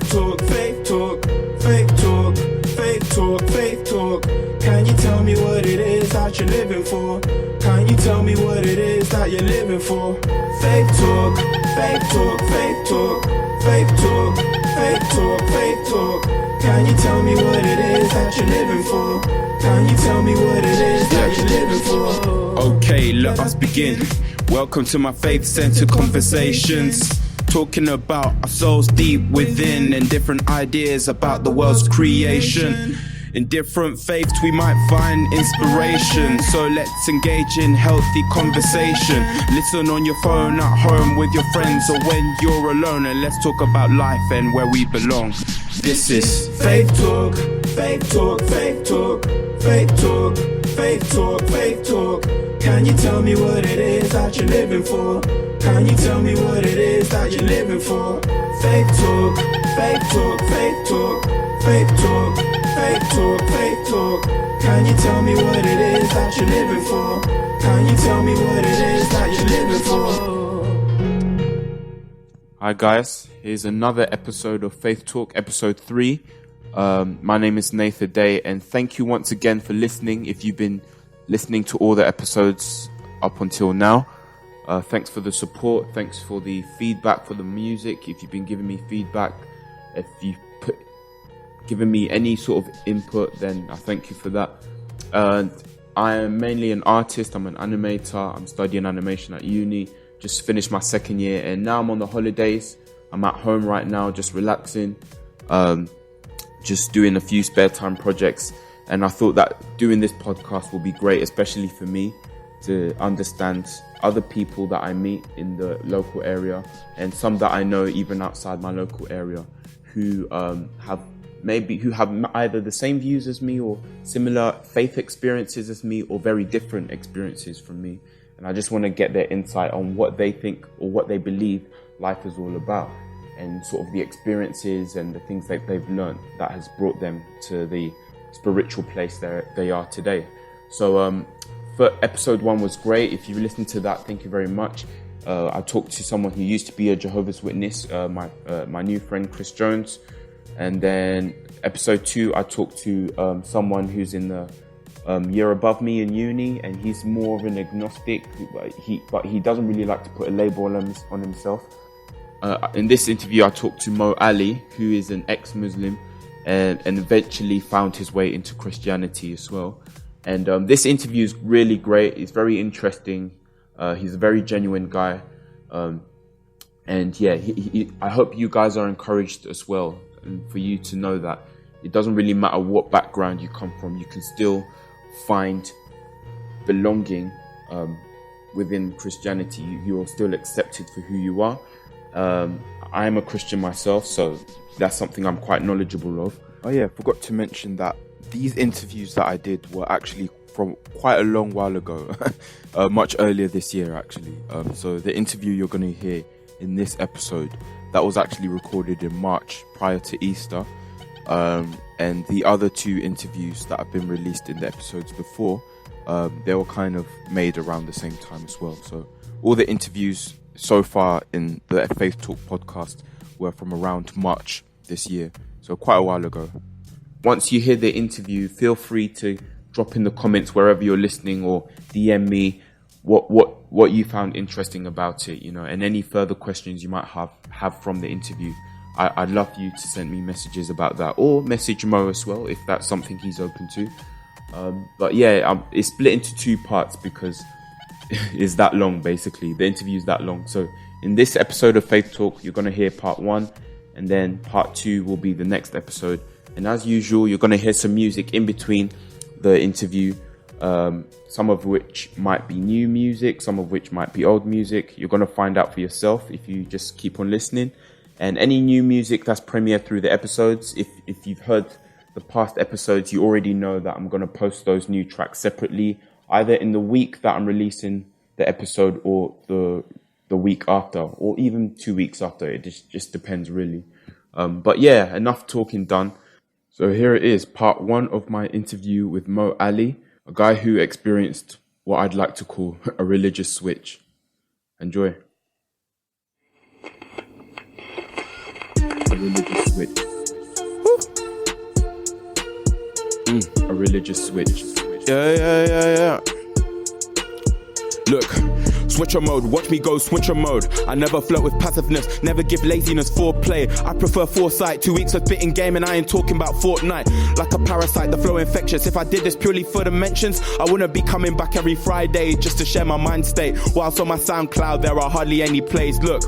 Faith talk, faith talk, faith talk, faith talk, faith talk. Can you tell me what it is that you're living for? Can you tell me what it is that you're living for? Faith talk, faith talk, faith talk, faith talk, faith talk, faith talk. Can you tell me what it is that you're living for? Can you tell me what it is that you're living for? Okay, let us begin. Welcome to my faith-centered conversations. Talking about our souls deep within and different ideas about the world's creation. In different faiths we might find inspiration. So let's engage in healthy conversation. Listen on your phone, at home, with your friends, or when you're alone. And let's talk about life and where we belong. This is Faith talk, faith talk, faith talk, faith talk, faith talk, faith talk. Can you tell me what it is that you're living for? Can you tell me what it is that you're living for? Faith talk, faith talk, faith talk, faith talk, faith talk, faith talk. Can you tell me what it is that you're living for? Can you tell me what it is that you're living for? Hi guys, here's another episode of Faith Talk, episode 3. My name is Nathan Day, and thank you once again for listening. If you've been listening to all the episodes up until now, thanks for the support, thanks for the feedback, for the music. If you've been giving me feedback, if you've given me any sort of input, then I thank you for that. I am mainly an artist, I'm an animator, I'm studying animation at uni, just finished my second year, and now I'm on the holidays. I'm at home right now, just relaxing, just doing a few spare time projects. And I thought that doing this podcast will be great, especially for me, to understand other people that I meet in the local area, and some that I know even outside my local area, who have either the same views as me, or similar faith experiences as me, or very different experiences from me. And I just want to get their insight on what they think or what they believe life is all about, and sort of the experiences and the things that they've learned that has brought them to the spiritual place they are today. So for episode 1 was great. If you listened to that, thank you very much. I talked to someone who used to be a Jehovah's Witness, my new friend Chris Jones. And then episode 2, I talked to someone who's in the year above me in uni, and he's more of an agnostic, but he doesn't really like to put a label on himself. In this interview, I talked to Mo Ali, who is an ex-Muslim and eventually found his way into Christianity as well. And this interview is really great. It's very interesting. He's a very genuine guy. And yeah, I hope you guys are encouraged as well. And for you to know that it doesn't really matter what background you come from, you can still find belonging within Christianity. You're still accepted for who you are. I am a Christian myself, so that's something I'm quite knowledgeable of. Oh yeah, I forgot to mention that these interviews that I did were actually from quite a long while ago, much earlier this year actually. So the interview you're going to hear in this episode, that was actually recorded in March prior to Easter. And the other 2 interviews that have been released in the episodes before, they were kind of made around the same time as well. So all the interviews so far in the Faith Talk podcast were from around March this year, so quite a while ago. Once you hear the interview, feel free to drop in the comments wherever you're listening, or DM me what you found interesting about it, and any further questions you might have from the interview. I'd love you to send me messages about that, or message Mo as well if that's something he's open to. But yeah, it's split into 2 parts because it's that long. Basically, the interview is that long. So in this episode of Faith Talk, you're going to hear part 1, and then part 2 will be the next episode. And as usual, you're going to hear some music in between the interview, some of which might be new music, some of which might be old music. You're going to find out for yourself if you just keep on listening. And any new music that's premiered through the episodes, if you've heard the past episodes, you already know that I'm going to post those new tracks separately, either in the week that I'm releasing the episode, or the week after, or even 2 weeks after. It just depends really. But yeah, enough talking done. So here it is, part 1 of my interview with Mo Ali, a guy who experienced what I'd like to call a religious switch. Enjoy. religious switch. Woo. A religious switch. Yeah. Look, switcher mode, watch me go switcher mode. I never flirt with passiveness, never give laziness foreplay. I prefer foresight, 2 weeks of spitting game and I ain't talking about Fortnite. Like a parasite, the flow infectious. If I did this purely for the mentions, I wouldn't be coming back every Friday just to share my mind state. Whilst on my SoundCloud there are hardly any plays. Look,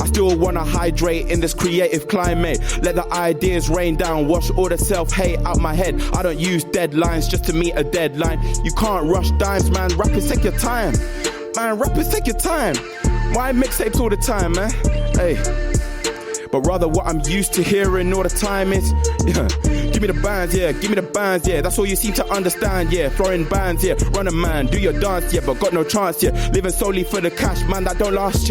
I still wanna hydrate in this creative climate. Let the ideas rain down, wash all the self-hate out my head. I don't use deadlines just to meet a deadline. You can't rush dimes, man, rappers take your time. Man, rappers take your time. Why mixtapes all the time, man? Hey. But rather what I'm used to hearing all the time is, give me the bands, give me the bands, that's all you seem to understand, throwing bands, run a man, do your dance, but got no chance, living solely for the cash, man, that don't last,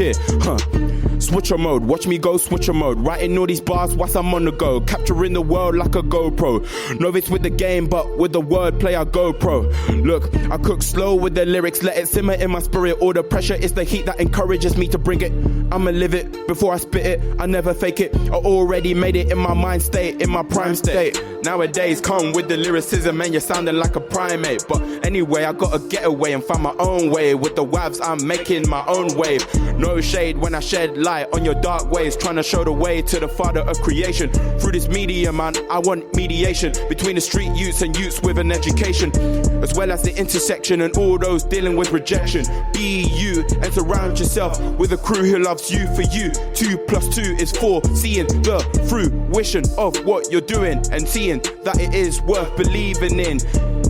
Switcher mode, watch me go switcher mode. Writing all these bars whilst I'm on the go. Capturing the world like a GoPro. Novice with the game, but with the wordplay I go pro. Look, I cook slow with the lyrics, let it simmer in my spirit. All the pressure is the heat that encourages me to bring it. I'ma live it before I spit it. I never fake it. I already made it in my mind state, in my prime state. Nowadays, come with the lyricism and you're sounding like a primate. But anyway, I gotta get away and find my own way. With the waves, I'm making my own wave. No shade when I shed light on your dark ways, trying to show the way to the father of creation. Through this medium, man, I want mediation between the street youths and youths with an education, as well as the intersection and all those dealing with rejection. Be you and surround yourself with a crew who loves you for you. 2 + 2 is 4. Seeing the fruition of what you're doing and seeing that it is worth believing in.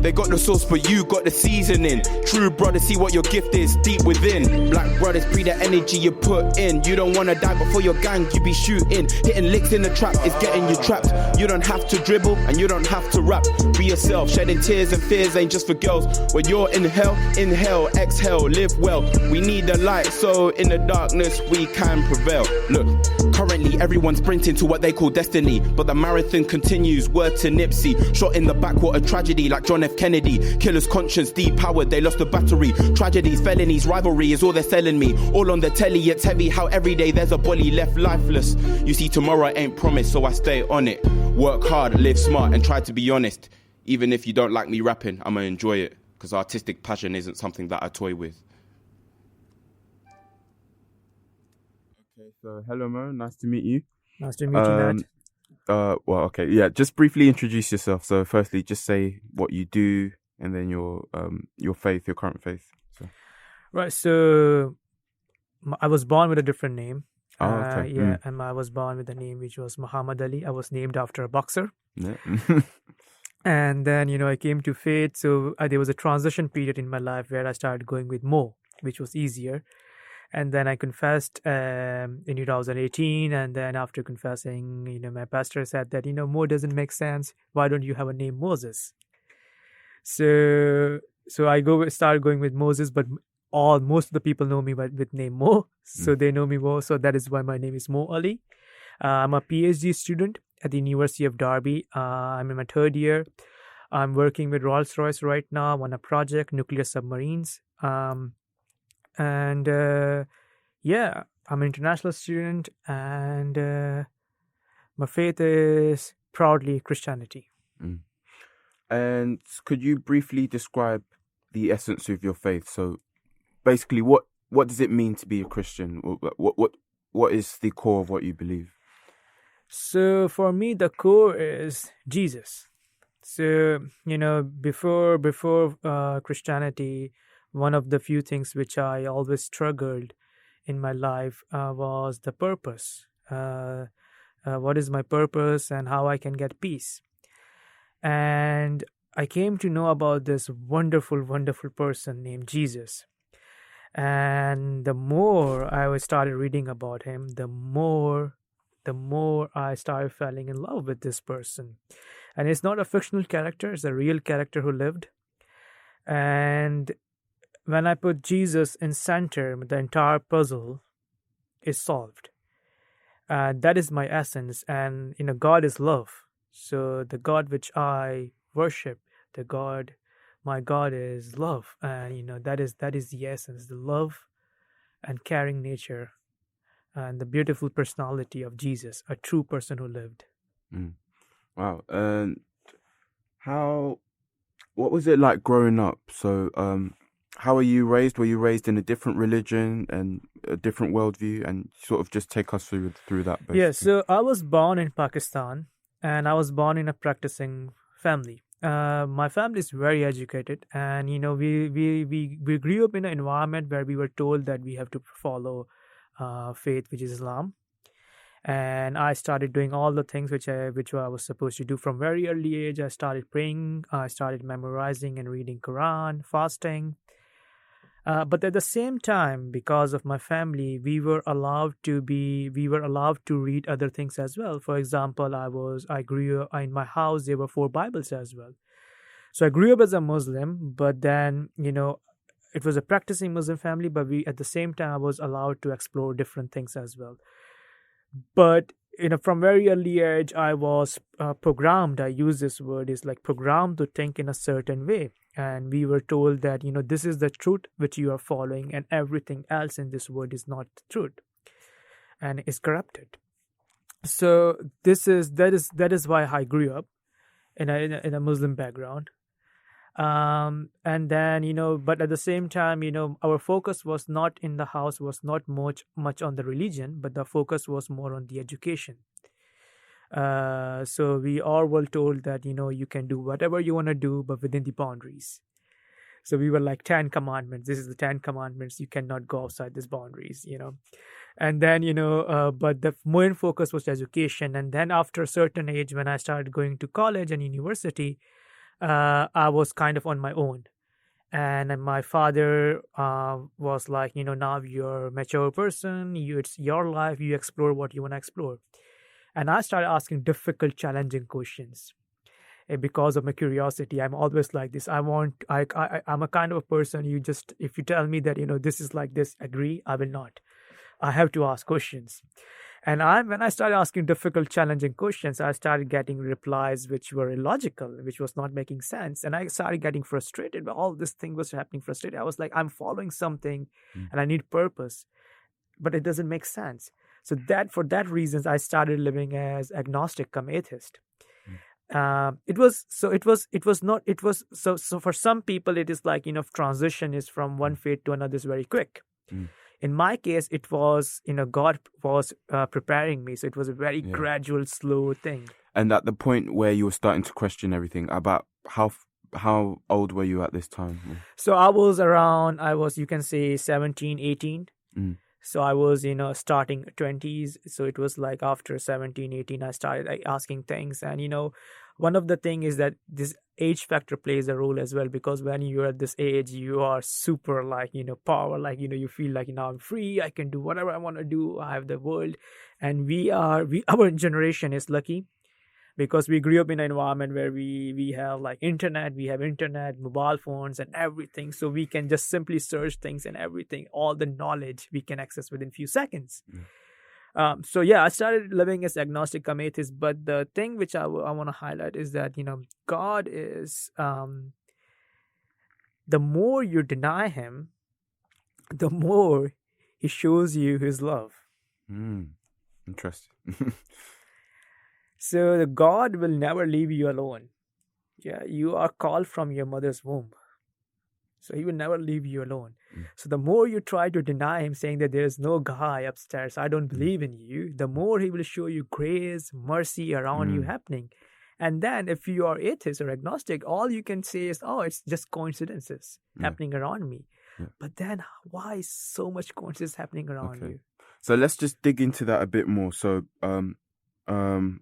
They got the sauce, but you got the seasoning. True brothers see what your gift is deep within. Black brothers breed the energy you put in. You don't wanna die before your gang, you be shooting. Hitting licks in the trap is getting you trapped. You don't have to dribble and you don't have to rap. Be yourself, shedding tears and fears ain't just for girls. When you're in hell, inhale, exhale, live well. We need the light, so in the darkness we can prevail. Look, currently everyone's sprinting to what they call destiny, but the marathon continues. Word to Nipsey, shot in the backwater tragedy like John F. Kennedy. Killer's conscience depowered, they lost the battery. Tragedies, felonies, rivalry is all they're selling me. All on the telly, it's heavy how every day there's a body left lifeless. You see, tomorrow ain't promised, so I stay on it. Work hard, live smart, and try to be honest. Even if you don't like me rapping, I'ma enjoy it, because artistic passion isn't something that I toy with. Okay, so hello Mo, nice to meet you. Nice to meet you, Nat. Just briefly introduce yourself. So firstly, just say what you do and then your faith, your current faith. Right, so I was born with a different name. Okay. And I was born with a name which was Muhammad Ali. I was named after a boxer. Yeah. And then, I came to faith. So there was a transition period in my life where I started going with Mo, which was easier. And then I confessed in 2018. And then after confessing, my pastor said that, Mo doesn't make sense. Why don't you have a name Moses? So I started going with Moses, but most of the people know me with name Mo. So they know me Mo. So that is why my name is Mo Ali. I'm a PhD student at the University of Derby. I'm in my 3rd year. I'm working with Rolls-Royce right now on a project, nuclear submarines. I'm an international student, and my faith is proudly Christianity. And could you briefly describe the essence of your faith? So basically, what does it mean to be a Christian? What is the core of what you believe? So for me, the core is Jesus. So, before Christianity, one of the few things which I always struggled in my life was the purpose. What is my purpose and how I can get peace? And I came to know about this wonderful, wonderful person named Jesus. And the more I started reading about him, the more I started falling in love with this person. And it's not a fictional character, it's a real character who lived. And when I put Jesus in center, the entire puzzle is solved. That is my essence. And, God is love. So the God which I worship, my God is love. And, that is the essence, the love and caring nature and the beautiful personality of Jesus, a true person who lived. Wow. And what was it like growing up? So, how were you raised? Were you raised in a different religion and a different worldview? And sort of just take us through that, basically. Yeah, so I was born in Pakistan, and I was born in a practicing family. My family is very educated, and we grew up in an environment where we were told that we have to follow faith, which is Islam. And I started doing all the things which I was supposed to do from very early age. I started praying, I started memorizing and reading Quran, fasting. But at the same time, because of my family, we were allowed to read other things as well. For example, I grew up in my house. There were 4 Bibles as well. So I grew up as a Muslim, but then it was a practicing Muslim family. But at the same time, I was allowed to explore different things as well. But from very early age, I was programmed. I use this word, is like programmed to think in a certain way. And we were told that, this is the truth which you are following, and everything else in this world is not the truth and is corrupted. So that is why I grew up in a Muslim background. And then, but at the same time, our focus was not in the house, was not much on the religion, but the focus was more on the education. So we all were told that, you can do whatever you want to do, but within the boundaries. So we were like 10 commandments. This is the 10 commandments. You cannot go outside these boundaries, And then, but the main focus was education. And then after a certain age, when I started going to college and university, I was kind of on my own. And my father was like, now you're a mature person. It's your life. You explore what you want to explore. And I started asking difficult, challenging questions. And because of my curiosity, I'm always like this. I'm a kind of a person, if you tell me that, this is like this, agree, I will not. I have to ask questions. And when I started asking difficult, challenging questions, I started getting replies which were illogical, which was not making sense. And I started getting frustrated. But all this thing was happening frustrated. I was like, I'm following something and I need purpose, but it doesn't make sense. So for that reasons, I started living as agnostic cum atheist. So for some people, it is like, transition is from one faith to another is very quick. In my case, it was, God was preparing me. So it was a very gradual, slow thing. And at the point where you were starting to question everything, about how old were you at this time? So I was, you can say 17, 18. So I was, starting 20s. So it was like after 17, 18, I started asking things. And, one of the things is that this age factor plays a role as well, because when you're at this age, you are super like, power, like, you feel like, I'm free. I can do whatever I want to do. I have the world. And our generation is lucky because we grew up in an environment where we have like internet, mobile phones and everything. So we can just simply search things and everything, all the knowledge we can access within a few seconds. So I started living as agnostic cum atheist. But the thing which I want to highlight is that, God is, the more you deny him, the more he shows you his love. Interesting. So God will never leave you alone. Yeah, you are called from your mother's womb. So he will never leave you alone. So the more you try to deny him, saying that there is no guy upstairs, I don't believe in you, the more he will show you grace, mercy around you happening. And then if you are atheist or agnostic, all you can say is, it's just coincidences happening around me. But then why is so much coincidence happening around you? So let's just dig into that a bit more. So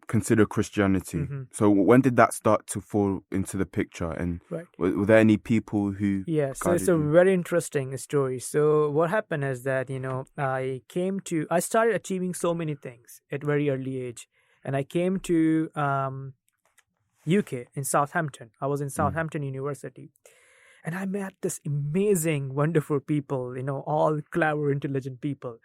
consider Christianity. So when did that start to fall into the picture? And were there any people who so it's a very interesting story. So what happened is that, I started achieving so many things at very early age. And I came to UK in Southampton. I was in Southampton University. And I met this amazing, wonderful people, all clever, intelligent people.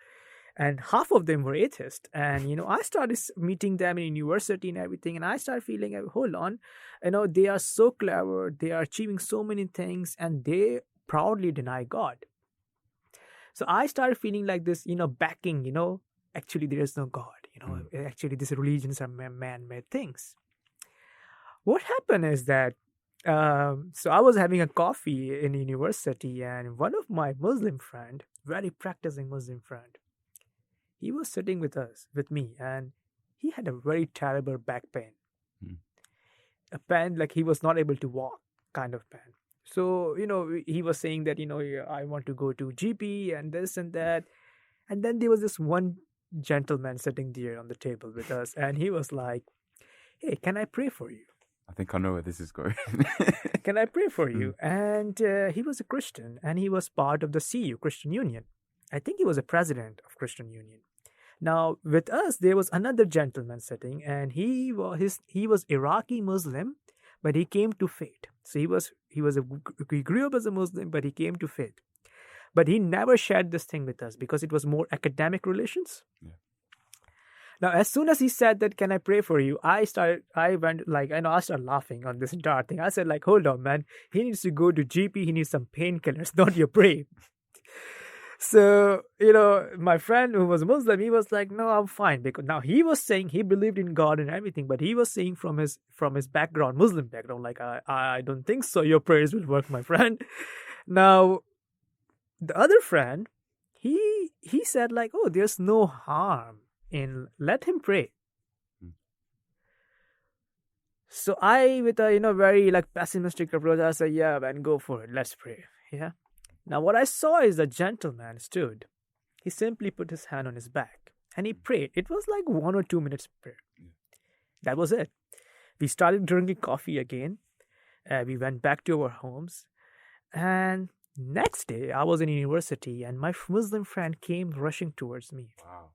And half of them were atheists. And, I started meeting them in university and everything. And I started feeling, hold on, they are so clever. They are achieving so many things and they proudly deny God. So I started feeling like this, backing, actually there is no God. Actually these religions are man-made things. What happened is that so I was having a coffee in university, and one of my Muslim friend, very practicing Muslim friend, he was sitting with me, and he had a very terrible back pain. A pain like he was not able to walk, kind of pain. So, he was saying that, I want to go to GP and this and that. And then there was this one gentleman sitting there on the table with us, and he was like, hey, can I pray for you? I think I know where this is going. Can I pray for you? And he was a Christian, and he was part of the CU, Christian Union. I think he was a president of Christian Union. Now, with us, there was another gentleman sitting, and he was Iraqi Muslim, but he came to faith. So he grew up as a Muslim, but he came to faith. But he never shared this thing with us because it was more academic relations. Yeah. Now, as soon as he said that, can I pray for you? I started laughing on this entire thing. I said, like, hold on, man. He needs to go to GP. He needs some painkillers, not your pray. So, my friend who was Muslim, he was like, no, I'm fine. Because now he was saying he believed in God and everything, but he was saying from his background, Muslim background, like, I don't think so. Your prayers will work, my friend. Now, the other friend, he said like, oh, there's no harm in let him pray. So I, with a very like pessimistic approach, I said, yeah, man, go for it. Let's pray. Yeah. Now what I saw is the gentleman stood. He simply put his hand on his back and he prayed. It was like 1 or 2 minutes prayer. That was it. We started drinking coffee again. We went back to our homes, and next day I was in university, and my Muslim friend came rushing towards me. Wow.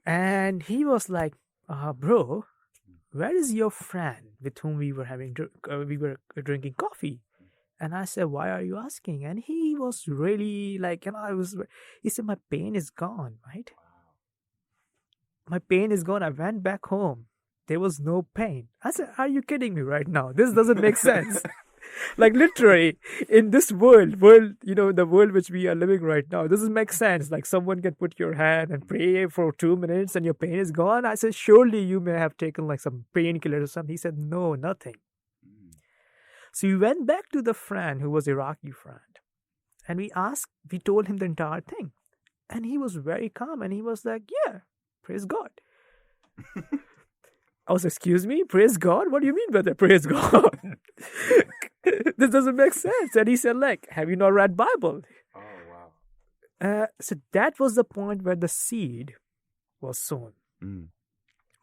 And he was like, bro, where is your friend with whom we were drinking coffee? And I said, why are you asking? And he was really like, he said, my pain is gone, right? My pain is gone. I went back home. There was no pain. I said, are you kidding me right now? This doesn't make sense. Like literally in this world, the world which we are living right now, this doesn't make sense. Like someone can put your hand and pray for 2 minutes and your pain is gone. I said, surely you may have taken like some painkillers or something. He said, no, nothing. So we went back to the friend who was Iraqi friend, and we told him the entire thing, and he was very calm, and he was like, yeah, praise God. I was, excuse me, praise God? What do you mean by that, praise God? This doesn't make sense. And he said, like, have you not read Bible? Oh, wow. So that was the point where the seed was sown. Mm.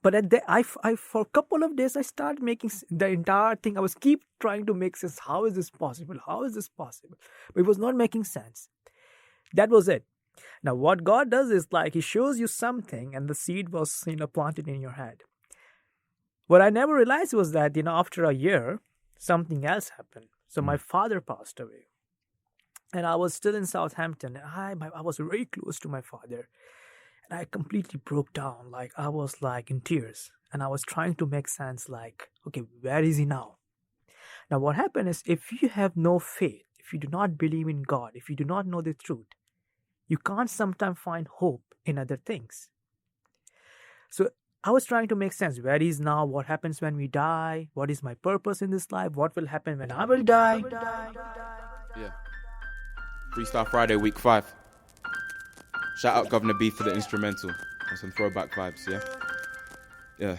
But I for a couple of days, I started making the entire thing. I was keep trying to make sense. How is this possible? How is this possible? But it was not making sense. That was it. Now, what God does is like He shows you something, and the seed was planted in your head. What I never realized was that after a year, something else happened. So my father passed away, and I was still in Southampton. And I was very close to my father. I completely broke down. Like I was like in tears, and I was trying to make sense. Like, okay, where is he now? Now, what happened is, if you have no faith, if you do not believe in God, if you do not know the truth, you can't sometimes find hope in other things. So I was trying to make sense. Where is now? What happens when we die? What is my purpose in this life? What will happen when I will die? Yeah. Freestyle Friday, week 5. Shout out Governor B for the instrumental and some throwback vibes, yeah? Yeah.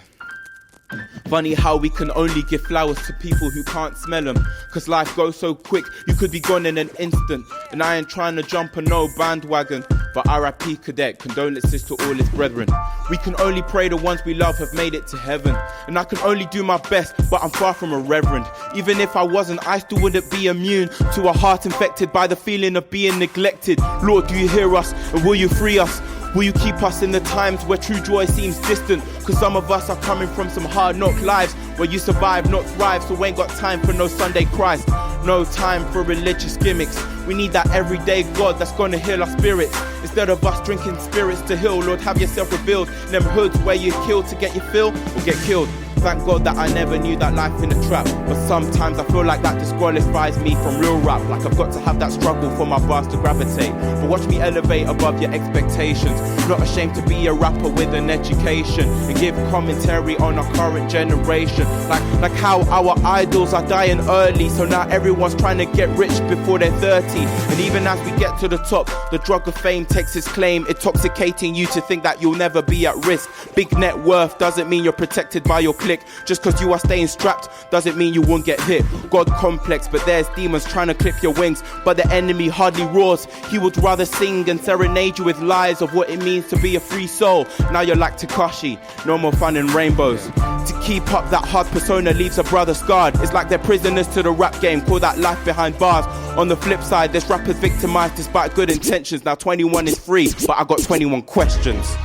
Funny how we can only give flowers to people who can't smell them. Cause life goes so quick, you could be gone in an instant. And I ain't trying to jump on no bandwagon. But RIP Cadet, condolences to all his brethren. We can only pray the ones we love have made it to heaven. And I can only do my best, but I'm far from a reverend. Even if I wasn't, I still wouldn't be immune to a heart infected by the feeling of being neglected. Lord, do you hear us? And will you free us? Will you keep us in the times where true joy seems distant? Cause some of us are coming from some hard knock lives where you survive, not thrive. So we ain't got time for no Sunday Christ. No time for religious gimmicks. We need that everyday God that's gonna heal our spirits. Instead of us drinking spirits to heal, Lord, have yourself revealed in them hoods where you kill to get your fill or get killed. Thank God that I never knew that life in a trap. But sometimes I feel like that disqualifies me from real rap. Like I've got to have that struggle for my bars to gravitate. But watch me elevate above your expectations. Not ashamed to be a rapper with an education and give commentary on our current generation. Like how our idols are dying early, so now everyone's trying to get rich before they're 30. And even as we get to the top, the drug of fame takes its claim, intoxicating you to think that you'll never be at risk. Big net worth doesn't mean you're protected by your clique. Just cause you are staying strapped doesn't mean you won't get hit. God complex, but there's demons trying to clip your wings, but the enemy hardly roars. He would rather sing and serenade you with lies of what it means to be a free soul. Now you're like Tekashi, no more fun and rainbows. To keep up that hard persona leaves a brother scarred. It's like they're prisoners to the rap game, call that life behind bars. On the flip side, this rapper's victimized despite good intentions. Now 21 is free, but I got 21 questions.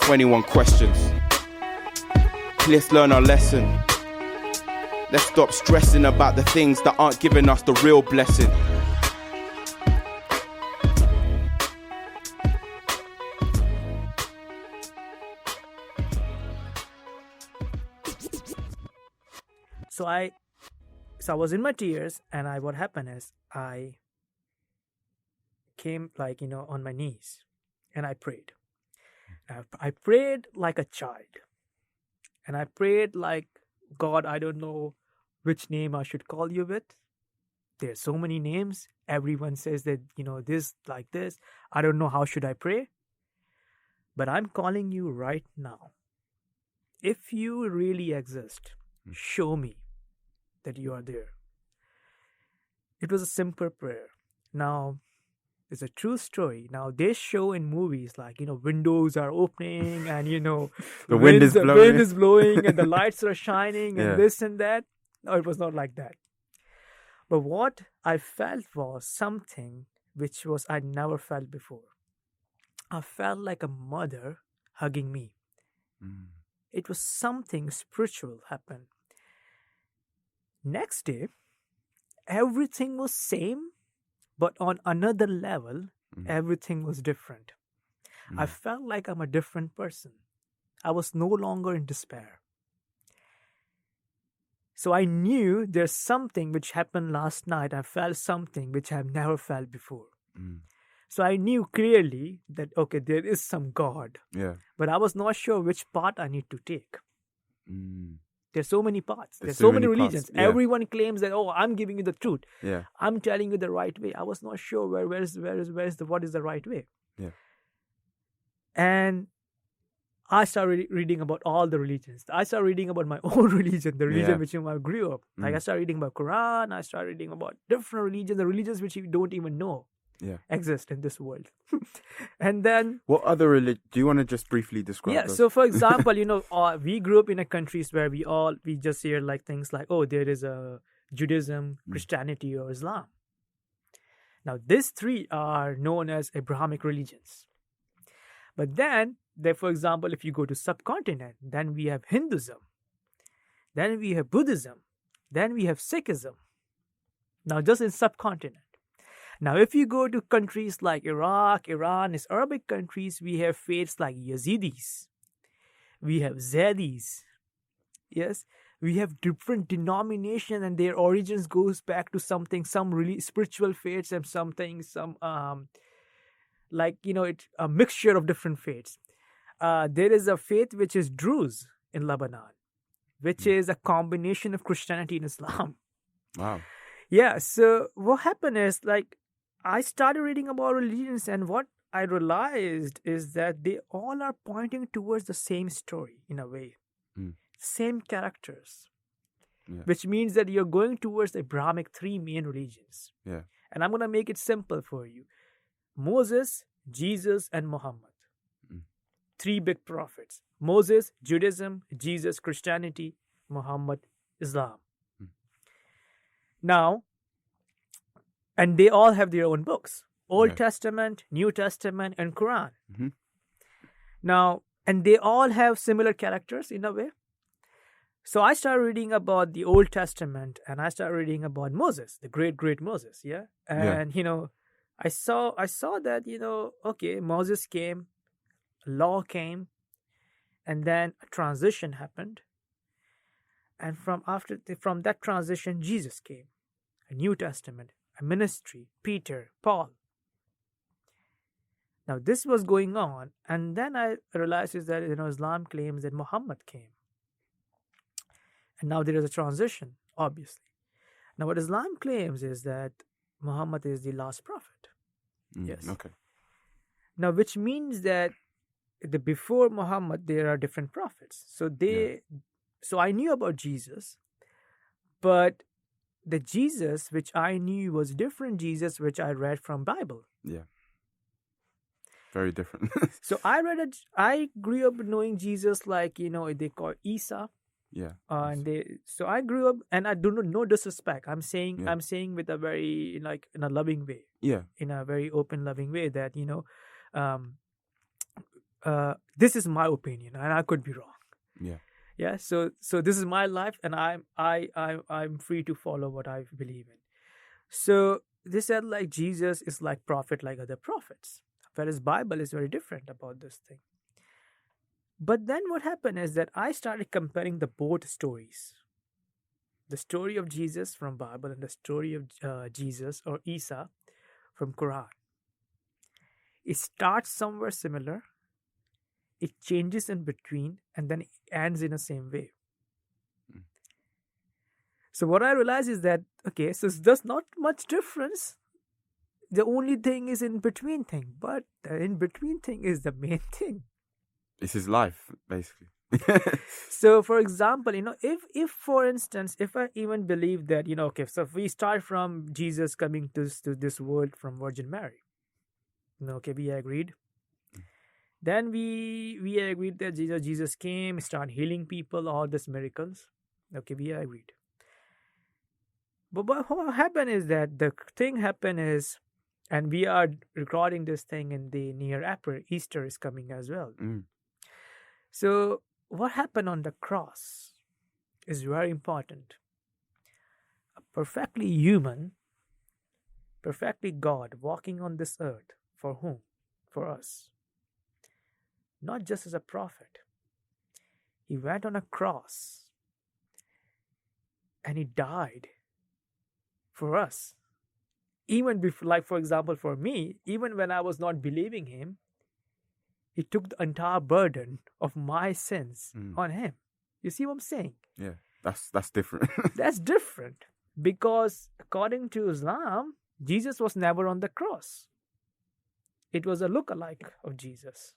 21 questions. Let's learn our lesson. Let's stop stressing about the things that aren't giving us the real blessing. So I was in my tears, and what happened is I came on my knees, and I prayed. I prayed like a child, and I prayed like, God, I don't know which name I should call you with. There's so many names. Everyone says that, this like this. I don't know how should I pray. But I'm calling you right now. If you really exist, show me that you are there. It was a simple prayer. Now, it's a true story. Now, they show in movies like, windows are opening and, the wind is blowing and the lights are shining and this and that. No, it was not like that. But what I felt was something which I'd never felt before. I felt like a mother hugging me. It was something spiritual happened. Next day, everything was same, but on another level, everything was different. I felt like I'm a different person. I was no longer in despair. So I knew there's something which happened last night. I felt something which I've never felt before. So I knew clearly that, okay, there is some God. Yeah. But I was not sure which path I need to take. There's so many paths. There's so many religions. Yeah. Everyone claims that, I'm giving you the truth. Yeah. I'm telling you the right way. I was not sure what is the right way. Yeah. And I started reading about all the religions. I started reading about my own religion, the religion which I grew up. Like I started reading about Quran. I started reading about different religions, the religions which you don't even know exist in this world. And then what other religion do you want to just briefly describe those? So for example, we grew up in a countries where we just hear like things like, there is a Judaism, Christianity, or Islam. Now these three are known as Abrahamic religions. But then for example, if you go to subcontinent, then we have Hinduism, then we have Buddhism, then we have Sikhism. Now just in subcontinent. Now, if you go to countries like Iraq, Iran, is Arabic countries, we have faiths like Yazidis. We have Zaydis. Yes, we have different denominations, and their origins goes back to some really spiritual faiths and it's a mixture of different faiths. There is a faith which is Druze in Lebanon, which is a combination of Christianity and Islam. Wow. Yeah, so what happened is I started reading about religions, and what I realized is that they all are pointing towards the same story in a way. Same characters. Yeah. Which means that you're going towards the Abrahamic three main religions. Yeah. And I'm going to make it simple for you. Moses, Jesus, and Muhammad. Three big prophets. Moses, Judaism, Jesus, Christianity, Muhammad, Islam. Now, and they all have their own books. Old Testament, New Testament, and Quran. Now, and they all have similar characters in a way. So I started reading about the Old Testament, and I started reading about Moses, the great Moses, And, I saw that, okay, Moses came, law came, and then a transition happened. And from that transition, Jesus came, a New Testament, a ministry, Peter, Paul. Now this was going on, and then I realized is that Islam claims that Muhammad came, and now there is a transition, obviously. Now what Islam claims is that Muhammad is the last prophet. Yes. Okay. Now, which means that before Muhammad there are different prophets. So I knew about Jesus, but the Jesus which I knew was different Jesus which I read from Bible. Yeah. Very different. So I grew up knowing Jesus like they call Isa. Yeah. So I grew up, and I do not no disrespect. I'm saying with a very in a loving way. Yeah. In a very open, loving way that this is my opinion, and I could be wrong. Yeah. Yeah. So this is my life, and I'm free to follow what I believe in. So they said like Jesus is like prophet like other prophets, whereas Bible is very different about this thing. But then what happened is that I started comparing the both stories. The story of Jesus from Bible and the story of Jesus or Isa from Quran. It starts somewhere similar. It changes in between and then it ends in the same way. So what I realized is that, okay, so there's not much difference. The only thing is in between thing. But the in between thing is the main thing. It's his life, basically. So, for example, if for instance, if I even believe that, okay, so if we start from Jesus coming to this world from Virgin Mary, okay, we agreed. Then we agreed that Jesus came, started healing people, all these miracles. Okay, we agreed. But what happened is that the thing happened is, and we are recording this thing in the near April, Easter is coming as well. So what happened on the cross is very important. A perfectly human, perfectly God walking on this earth. For whom? For us. Not just as a prophet. He went on a cross and he died for us. Even before, like for example, for me, even when I was not believing him, he took the entire burden of my sins on him. You see what I'm saying? Yeah, that's different. That's different because according to Islam, Jesus was never on the cross. It was a look-alike of Jesus.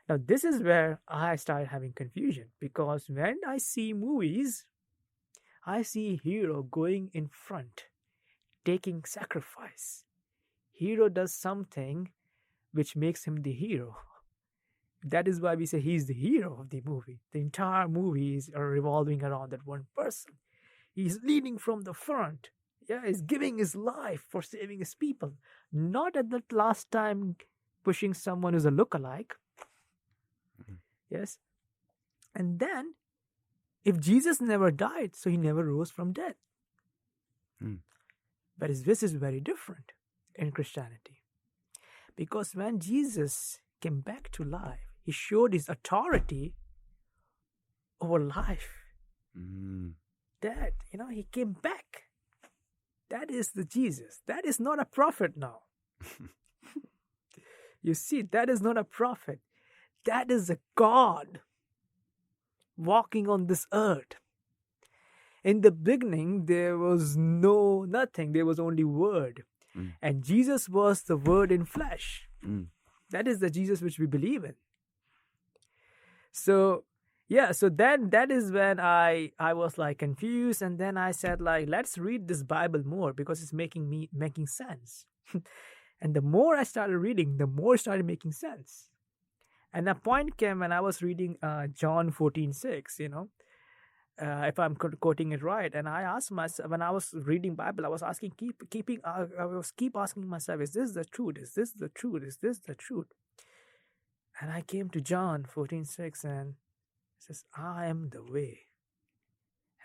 Now, this is where I started having confusion because when I see movies, I see a hero going in front, taking sacrifice. Hero does something which makes him the hero. That is why we say he's the hero of the movie. The entire movie is revolving around that one person. He's leading from the front. Yeah, he's giving his life for saving his people. Not at that last time pushing someone who's a lookalike. Yes. And then, if Jesus never died, so he never rose from death. But this is very different in Christianity. Because when Jesus came back to life, he showed his authority over life. That, he came back. That is the Jesus. That is not a prophet now. You see, that is not a prophet. That is a God walking on this earth. In the beginning, there was nothing. There was only Word. And Jesus was the Word in flesh. That is the Jesus which we believe in. So then that is when I was like confused, and then I said like, let's read this Bible more because it's making sense. And the more I started reading, the more it started making sense. And a point came when I was reading John 14:6, if I'm quoting it right. And I asked myself, when I was reading Bible, I was asking, I was keep asking myself, is this the truth? Is this the truth? Is this the truth? And I came to John 14:6 and it says, I am the way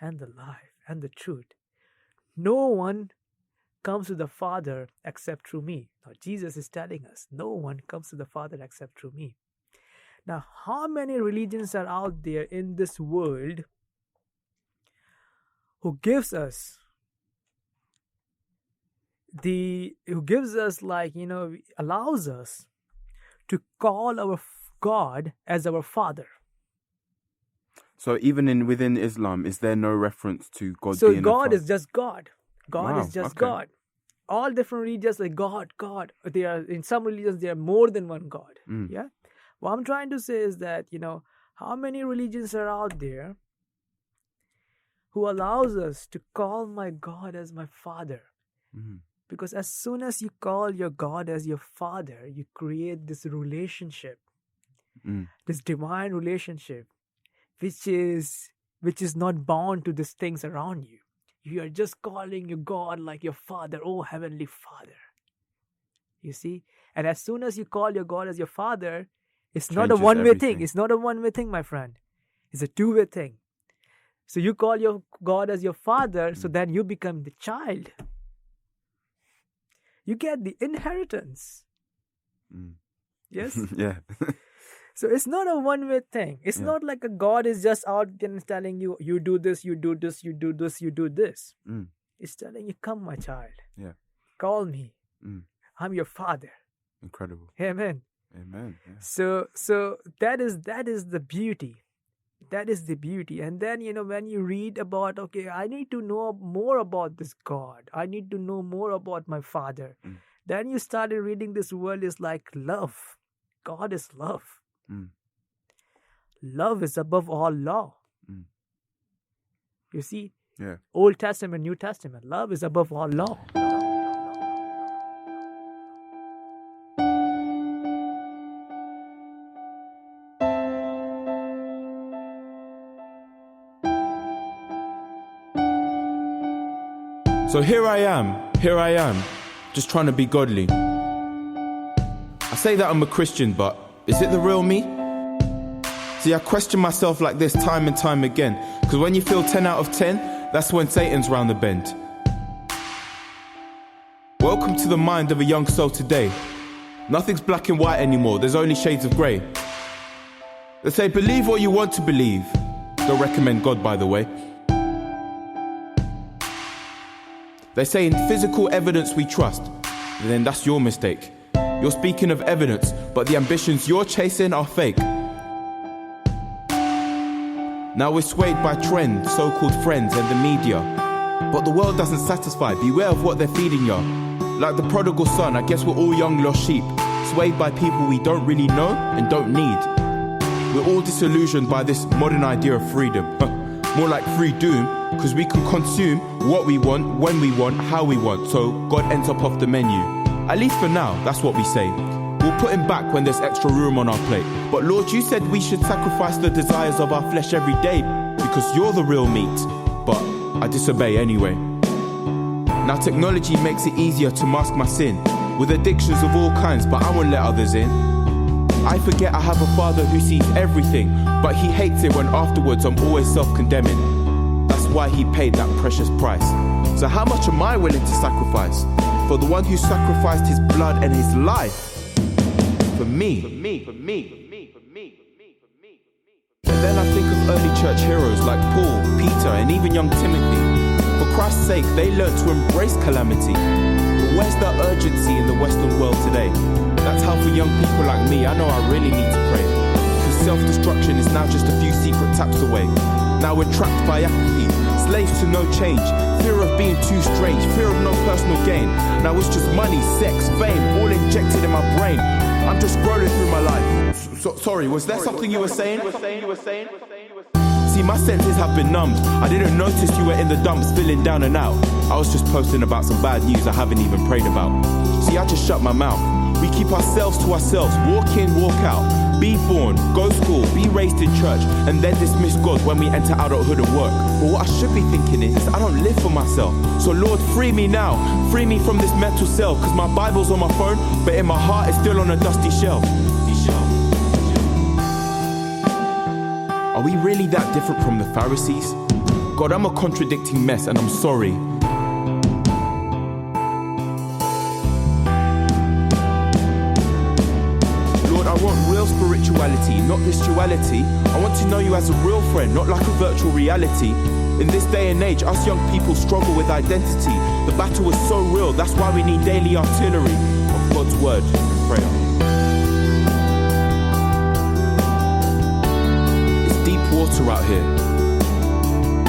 and the life and the truth. No one comes to the Father except through me. Now Jesus is telling us, no one comes to the Father except through me. Now, how many religions are out there in this world who gives us allows us to call our God as our Father. So even within Islam, is there no reference to God So being God a is just God. God Wow, is just okay. God. All different religions like God. They are in some religions there are more than one God. Yeah. What I'm trying to say is that how many religions are out there who allows us to call my God as my Father? Because as soon as you call your God as your Father, you create this relationship, this divine relationship, which is not bound to these things around you. You are just calling your God like your Father, oh Heavenly Father. You see? And as soon as you call your God as your Father, it's not a Changes one-way everything. thing. It's not a one-way thing, my friend. It's a two-way thing. So you call your God as your Father, so then you become the child. You get the inheritance. Yes? Yeah. So it's not a one-way thing. It's not like a God is just out there and telling you, you do this, you do this, you do this, you do this. It's telling you, come, my child. Yeah. Call me. I'm your Father. Incredible. Amen. Amen. Yeah. So that is the beauty. That is the beauty. And then, when you read about, okay, I need to know more about this God. I need to know more about my Father. Then you started reading this world is like love. God is love. Love is above all law. You see? Yeah. Old Testament, New Testament. Love is above all law. So here I am, just trying to be godly. I say that I'm a Christian, but is it the real me? See, I question myself like this time and time again, because when you feel 10 out of 10, that's when Satan's round the bend. Welcome to the mind of a young soul today. Nothing's black and white anymore, there's only shades of grey. They say believe what you want to believe. Don't recommend God, by the way. They say in physical evidence we trust. Then that's your mistake. You're speaking of evidence, but the ambitions you're chasing are fake. Now we're swayed by trends, so-called friends and the media. But the world doesn't satisfy, beware of what they're feeding you. Like the prodigal son, I guess we're all young lost sheep, swayed by people we don't really know and don't need. We're all disillusioned by this modern idea of freedom. More like free doom, because we can consume what we want, when we want, how we want. So God ends up off the menu. At least for now, that's what we say. We'll put him back when there's extra room on our plate. But Lord, you said we should sacrifice the desires of our flesh every day, because you're the real meat. But I disobey anyway. Now technology makes it easier to mask my sin, with addictions of all kinds, but I won't let others in. I forget I have a Father who sees everything, but he hates it when afterwards I'm always self-condemning. That's why he paid that precious price. So how much am I willing to sacrifice for the one who sacrificed his blood and his life for me? And then I think of early church heroes like Paul, Peter, and even young Timothy. For Christ's sake, they learned to embrace calamity. But where's the urgency in the Western world today? That's how for young people like me, I know I really need to pray. Because self-destruction is now just a few secret taps away. Now we're trapped by apathy, slaves to no change, fear of being too strange, fear of no personal gain. Now it's just money, sex, fame, all injected in my brain. I'm just scrolling through my life. Sorry, was there something you were saying? See, my senses have been numbed. I didn't notice you were in the dumps, feeling down and out. I was just posting about some bad news I haven't even prayed about. See, I just shut my mouth. We keep ourselves to ourselves, walk in, walk out. Be born, go school, be raised in church, and then dismiss God when we enter adulthood and work. But what I should be thinking is, I don't live for myself. So Lord, free me now. Free me from this mental cell, because my Bible's on my phone, but in my heart it's still on a dusty shelf. Are we really that different from the Pharisees? God, I'm a contradicting mess, and I'm sorry. I want real spirituality, not this duality. I want to know you as a real friend, not like a virtual reality. In this day and age, us young people struggle with identity. The battle is so real, that's why we need daily artillery of God's word and prayer. It's deep water out here,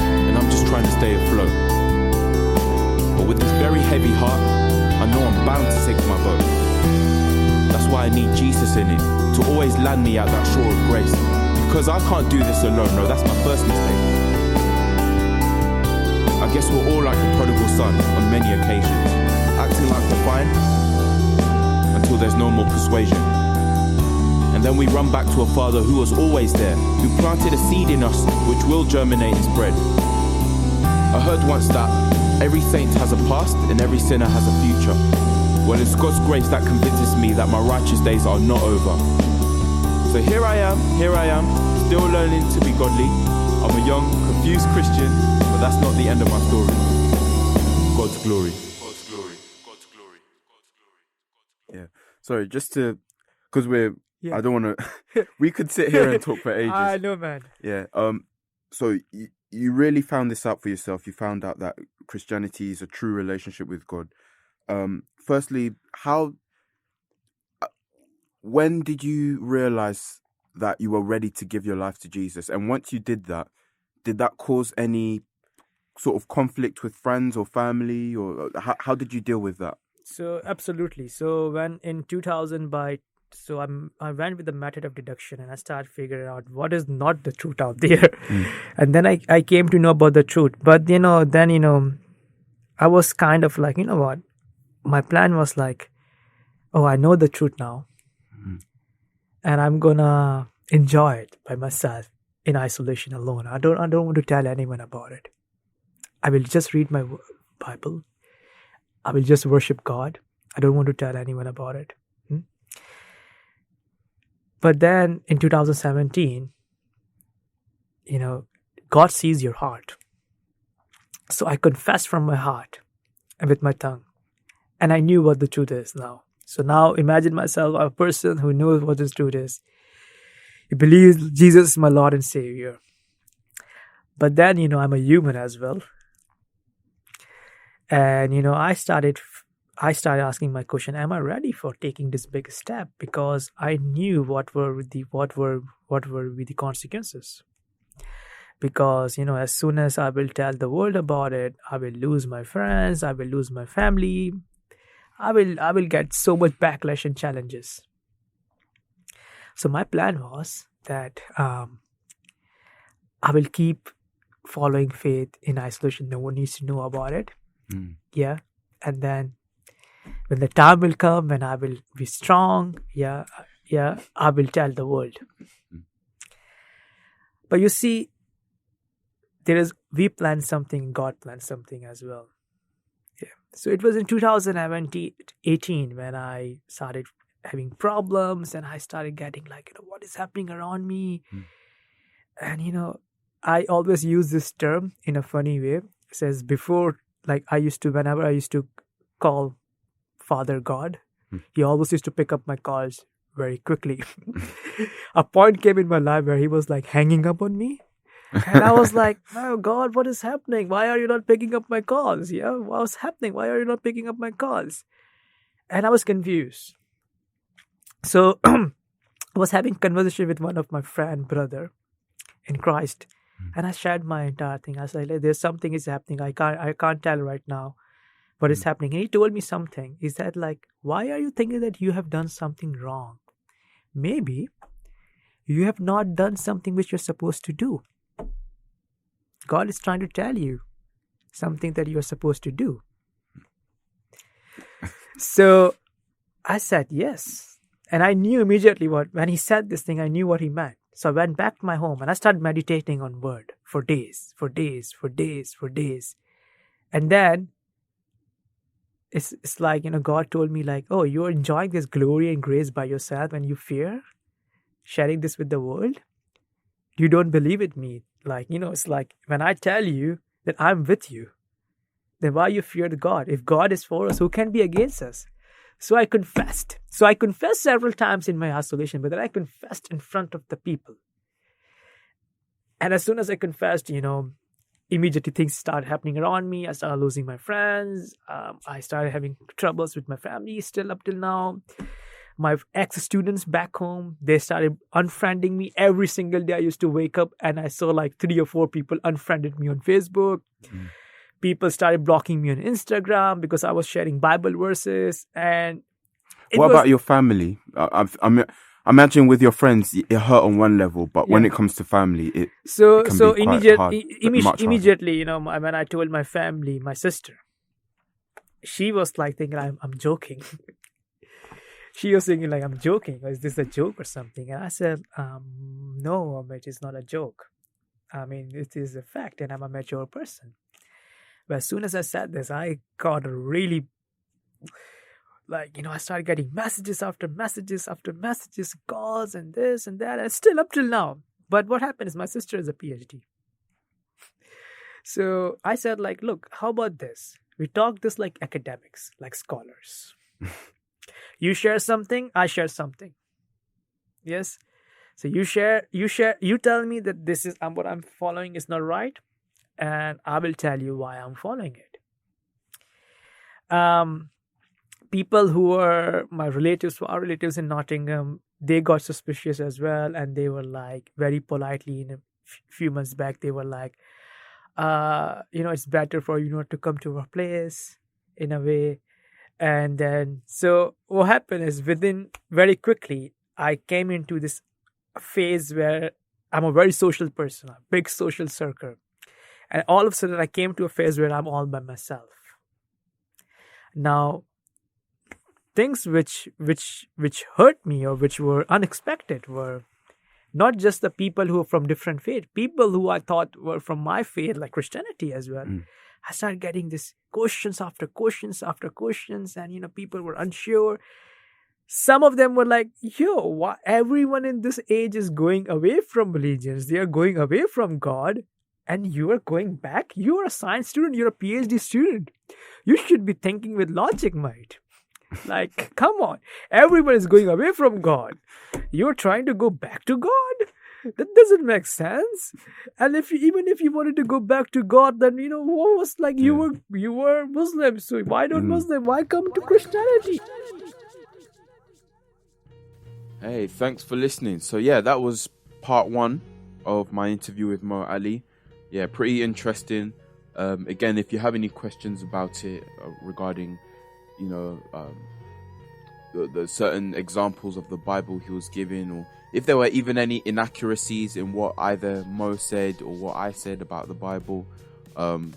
and I'm just trying to stay afloat. But with this very heavy heart, I know I'm bound to sink my boat. That's why I need Jesus in it, to always land me at that shore of grace. Because I can't do this alone, no, that's my first mistake. I guess we're all like the prodigal son on many occasions, acting like we're fine until there's no more persuasion. And then we run back to a father who was always there, who planted a seed in us which will germinate and spread. I heard once that every saint has a past and every sinner has a future. Well, it's God's grace that convinces me that my righteous days are not over. So here I am, still learning to be godly. I'm a young, confused Christian, but that's not the end of my story. God's glory. God's glory. God's glory. God's glory. Yeah. Sorry, just to, because Yeah. I don't want to, we could sit here and talk for ages. I know, man. Yeah. So you really found this out for yourself. You found out that Christianity is a true relationship with God. Firstly, when did you realize that you were ready to give your life to Jesus? And once you did that cause any sort of conflict with friends or family, or how did you deal with that? So absolutely. So when in 2000 I went with the method of deduction and I started figuring out what is not the truth out there. And then I came to know about the truth. But then I was kind of like, you know what? My plan was like, oh, I know the truth now. And I'm gonna enjoy it by myself in isolation alone. I don't want to tell anyone about it. I will just read my Bible. I will just worship God. I don't want to tell anyone about it. But then in 2017, God sees your heart. So I confessed from my heart and with my tongue. And I knew what the truth is now. So now imagine myself a person who knows what the truth is. He believes Jesus is my Lord and Savior. But then, I'm a human as well. And, I started asking my question, am I ready for taking this big step? Because I knew what were the consequences. Because, as soon as I will tell the world about it, I will lose my friends, I will lose my family. I will get so much backlash and challenges. So my plan was that I will keep following faith in isolation. No one needs to know about it. Yeah. And then when the time will come, when I will be strong, I will tell the world. But you see, we plan something, God plans something as well. Yeah. So it was in 2018 when I started having problems and I started getting like, what is happening around me? And, I always use this term in a funny way. It says before, like whenever I used to call Father God, he always used to pick up my calls very quickly. A point came in my life where he was like hanging up on me. And I was like, oh God, what is happening? Why are you not picking up my calls? Yeah, what's happening? Why are you not picking up my calls? And I was confused. So I was having conversation with one of my brother in Christ. And I shared my entire thing. I said, there's something is happening. I can't tell right now what is happening. And he told me something. He said like, why are you thinking that you have done something wrong? Maybe you have not done something which you're supposed to do. God is trying to tell you something that you're supposed to do. So I said yes. And I knew immediately when he said this thing, I knew what he meant. So I went back to my home and I started meditating on word for days. And then it's like, God told me like, oh, you're enjoying this glory and grace by yourself and you fear sharing this with the world. You don't believe in me. Like, it's like when I tell you that I'm with you, then why you fear the God? If God is for us, who can be against us? So I confessed. So I confessed several times in my isolation, but then I confessed in front of the people. And as soon as I confessed, immediately things started happening around me. I started losing my friends. I started having troubles with my family still up till now. My ex-students back home, they started unfriending me every single day. I used to wake up and I saw like 3 or 4 people unfriended me on Facebook. People started blocking me on Instagram because I was sharing Bible verses. And what about your family? I imagine with your friends, it hurt on one level, but when it comes to family, it can be quite hard, much harder. Immediately, you know, when I told my family, my sister, she was like thinking I'm joking. She was thinking like I'm joking. Is this a joke or something? And I said, no, it is not a joke. I mean, it is a fact, and I'm a mature person. But as soon as I said this, I got really, like, you know, I started getting messages after messages after messages, calls and this and that, and still up till now. But what happened is my sister is a PhD. So I said, like, look, how about this? We talk this like academics, like scholars. You share something, I share something. Yes? So you tell me that this is what I'm following is not right, and I will tell you why I'm following it. People who were my relatives, who are relatives in Nottingham, they got suspicious as well, and they were like, very politely, in a few months back, they were like, you know, it's better for you not to come to our place, in a way. And then, so what happened is, very quickly, I came into this phase where I'm a very social person, a big social circle. And all of a sudden, I came to a phase where I'm all by myself. Now, things which hurt me or which were unexpected were not just the people who are from different faith, people who I thought were from my faith, like Christianity as well. I started getting this questions after questions after questions, and, you know, people were unsure. Some of them were like, yo, why everyone in this age is going away from religions. They are going away from God, and you are going back. You are a science student. You're a PhD student. You should be thinking with logic, mate. Like, come on. Everyone is going away from God. You're trying to go back to God? That doesn't make sense. And even if you wanted to go back to God, then, you know, what was like, you were Muslim, so why don't Muslim? Why come to Christianity? Hey, thanks for listening. So yeah, that was part 1 of my interview with Mo Ali. Yeah, pretty interesting. Again, if you have any questions about it regarding, you know, the certain examples of the Bible he was giving, or if there were even any inaccuracies in what either Mo said or what I said about the Bible,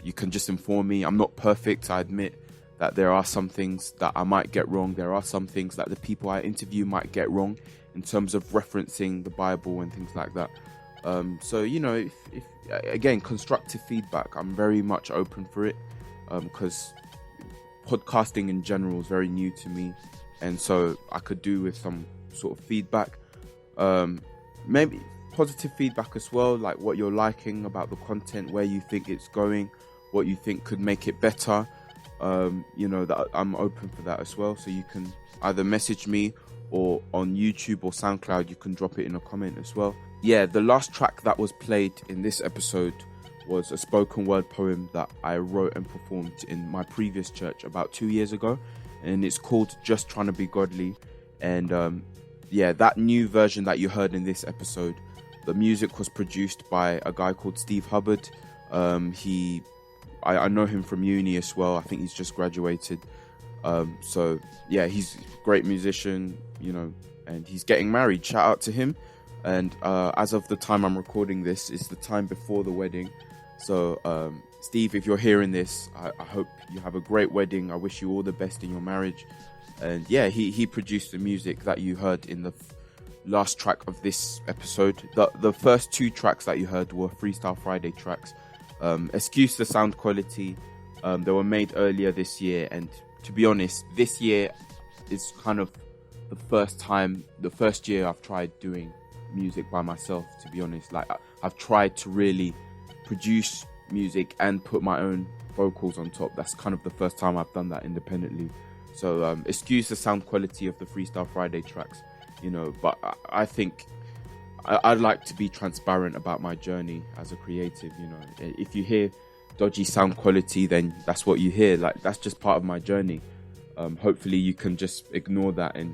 you can just inform me. I'm not perfect. I admit that there are some things that I might get wrong. There are some things that the people I interview might get wrong in terms of referencing the Bible and things like that. So, you know, if again, constructive feedback, I'm very much open for it, because podcasting in general is very new to me, and so I could do with some sort of feedback, maybe positive feedback as well, like what you're liking about the content, where you think it's going, what you think could make it better. You know, that I'm open for that as well, so you can either message me, or on YouTube or SoundCloud you can drop it in a comment as well. Yeah, the last track that was played in this episode was a spoken word poem that I wrote and performed in my previous church about 2 years ago, and it's called Just Trying to Be Godly. And yeah, that new version that you heard in this episode, the music was produced by a guy called Steve Hubbard. I know him from uni as well. I think he's just graduated. So yeah, he's a great musician, you know, and he's getting married. Shout out to him. And as of the time I'm recording this, it's the time before the wedding. So Steve, if you're hearing this, I hope you have a great wedding. I wish you all the best in your marriage. And yeah, he produced the music that you heard in the last track of this episode. The first 2 tracks that you heard were Freestyle Friday tracks. Excuse the sound quality. They were made earlier this year, and to be honest, this year is kind of the first year I've tried doing music by myself, to be honest. Like, I've tried to really produce music and put my own vocals on top. That's kind of the first time I've done that independently. So excuse the sound quality of the Freestyle Friday tracks, you know, but I think I'd like to be transparent about my journey as a creative. You know, if you hear dodgy sound quality, then that's what you hear. Like, that's just part of my journey. Hopefully you can just ignore that and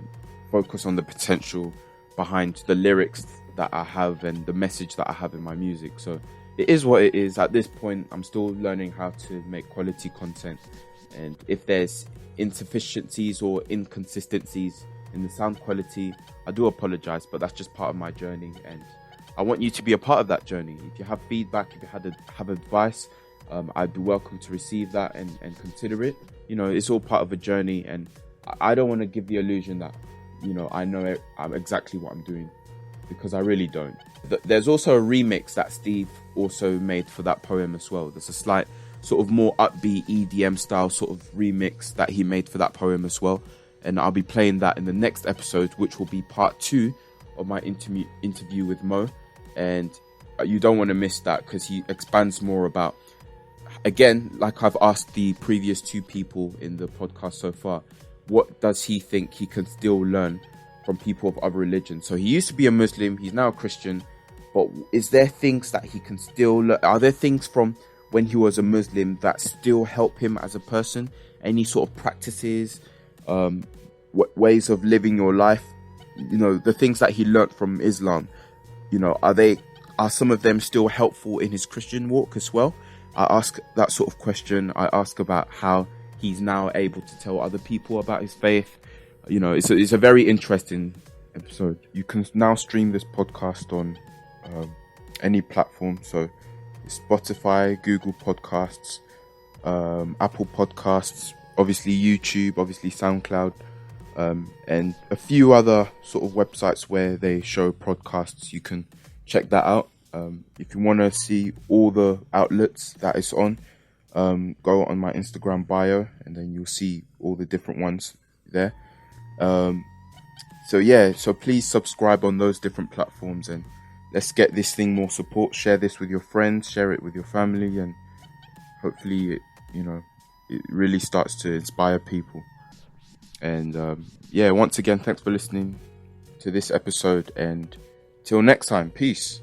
focus on the potential behind the lyrics that I have and the message that I have in my music. So it is what it is. At this point, I'm still learning how to make quality content, and if there's insufficiencies or inconsistencies in the sound quality, I do apologize, but that's just part of my journey, and I want you to be a part of that journey. If you have feedback, if you have advice, I'd be welcome to receive that and consider it. You know, it's all part of a journey, and I don't want to give the illusion that, you know, I know exactly what I'm doing, because I really don't. There's also a remix that Steve also made for that poem as well. There's a slight sort of more upbeat EDM style sort of remix that he made for that poem as well, and I'll be playing that in the next episode, which will be part 2 of my interview with Mo. And you don't want to miss that, because he expands more about, again, like I've asked the previous 2 people in the podcast so far, what does he think he can still learn from people of other religions? So he used to be a Muslim, he's now a Christian, but is there things that he can still learn? Are there things from when he was a Muslim that still help him as a person? Any sort of practices, ways of living your life, you know, the things that he learnt from Islam, you know, are some of them still helpful in his Christian walk as well? I ask that sort of question. I ask about how he's now able to tell other people about his faith. You know, it's a very interesting episode. You can now stream this podcast on any platform. So Spotify, Google Podcasts, Apple Podcasts, obviously YouTube, obviously SoundCloud, and a few other sort of websites where they show podcasts. You can check that out. If you want to see all the outlets that it's on, go on my Instagram bio, and then you'll see all the different ones there. So please subscribe on those different platforms, and let's get this thing more support. Share this with your friends, share it with your family, and hopefully it really starts to inspire people. And once again, thanks for listening to this episode, and till next time, peace.